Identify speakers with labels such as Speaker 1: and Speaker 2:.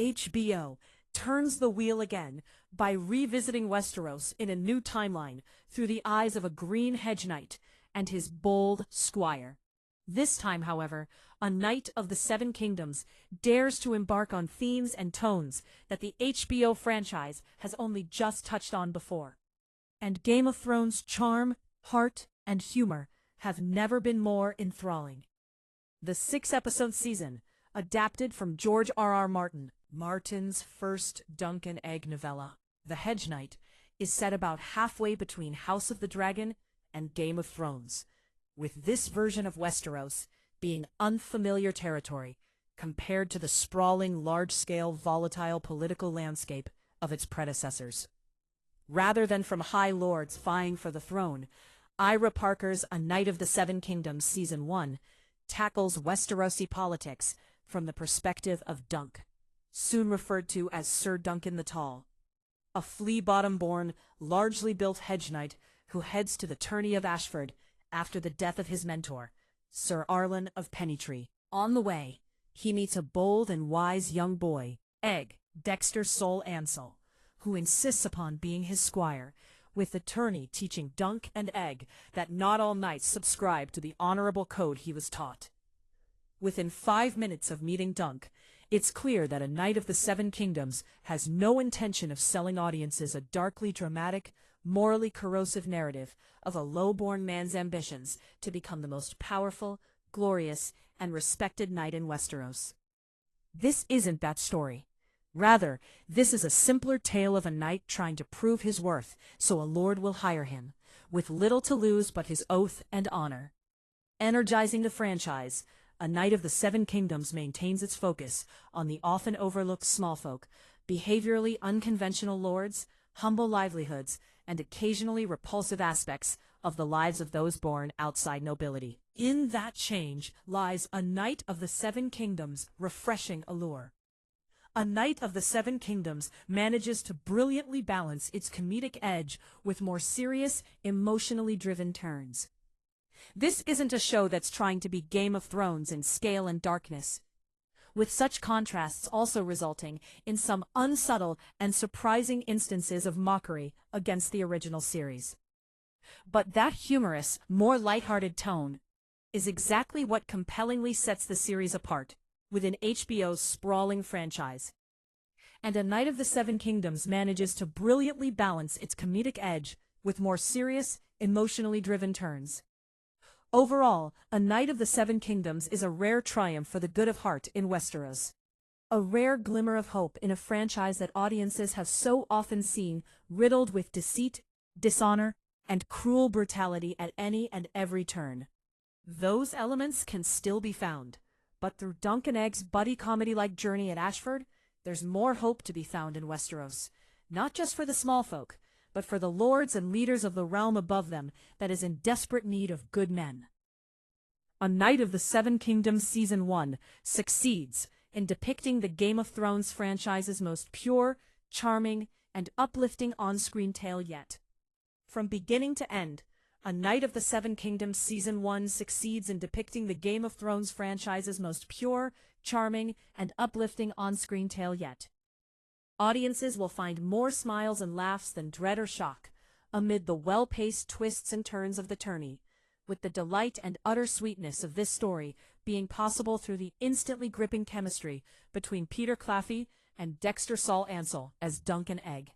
Speaker 1: HBO turns the wheel again by revisiting Westeros in a new timeline through the eyes of a green hedge knight and his bold squire. This time, however, a knight of the Seven Kingdoms dares to embark on themes and tones that the HBO franchise has only just touched on before. And Game of Thrones' charm, heart, and humor have never been more enthralling. The 6-episode season, adapted from George R.R. Martin's first Dunk and Egg novella, The Hedge Knight, is set about halfway between House of the Dragon and Game of Thrones, with this version of Westeros being unfamiliar territory compared to the sprawling, large-scale, volatile political landscape of its predecessors. Rather than from high lords vying for the throne, Ira Parker's A Knight of the Seven Kingdoms Season 1 tackles Westerosi politics from the perspective of Dunk, soon referred to as Sir Duncan the Tall, a flea-bottom-born, largely built hedge knight who heads to the tourney of Ashford after the death of his mentor, Sir Arlen of Pennytree. On the way, he meets a bold and wise young boy, Egg, Dexter Sol Ansel, who insists upon being his squire, with the tourney teaching Dunk and Egg that not all knights subscribe to the honorable code he was taught. Within 5 minutes of meeting Dunk, it's clear that A Knight of the Seven Kingdoms has no intention of selling audiences a darkly dramatic, morally corrosive narrative of a low-born man's ambitions to become the most powerful, glorious, and respected knight in Westeros. This isn't that story. Rather, this is a simpler tale of a knight trying to prove his worth so a lord will hire him, with little to lose but his oath and honor. Energizing the franchise, A Knight of the Seven Kingdoms maintains its focus on the often overlooked smallfolk, behaviorally unconventional lords, humble livelihoods, and occasionally repulsive aspects of the lives of those born outside nobility. In that change lies A Knight of the Seven Kingdoms' refreshing allure. A Knight of the Seven Kingdoms manages to brilliantly balance its comedic edge with more serious, emotionally driven turns. This isn't a show that's trying to be Game of Thrones in scale and darkness, with such contrasts also resulting in some unsubtle and surprising instances of mockery against the original series. But that humorous, more lighthearted tone is exactly what compellingly sets the series apart within HBO's sprawling franchise. And A Knight of the Seven Kingdoms manages to brilliantly balance its comedic edge with more serious, emotionally driven turns. Overall, A Knight of the Seven Kingdoms is a rare triumph for the good of heart in Westeros. A rare glimmer of hope in a franchise that audiences have so often seen riddled with deceit, dishonor, and cruel brutality at any and every turn. Those elements can still be found, but through Dunk and Egg's buddy comedy-like journey at Ashford, there's more hope to be found in Westeros, not just for the small folk, but for the lords and leaders of the realm above them that is in desperate need of good men. A Knight of the Seven Kingdoms Season 1 succeeds in depicting the Game of Thrones franchise's most pure, charming, and uplifting on-screen tale yet. From beginning to end, A Knight of the Seven Kingdoms Season 1 succeeds in depicting the Game of Thrones franchise's most pure, charming, and uplifting on-screen tale yet. Audiences will find more smiles and laughs than dread or shock, amid the well-paced twists and turns of the tourney, with the delight and utter sweetness of this story being possible through the instantly gripping chemistry between Peter Claffey and Dexter Sol Ansel as Dunk and Egg.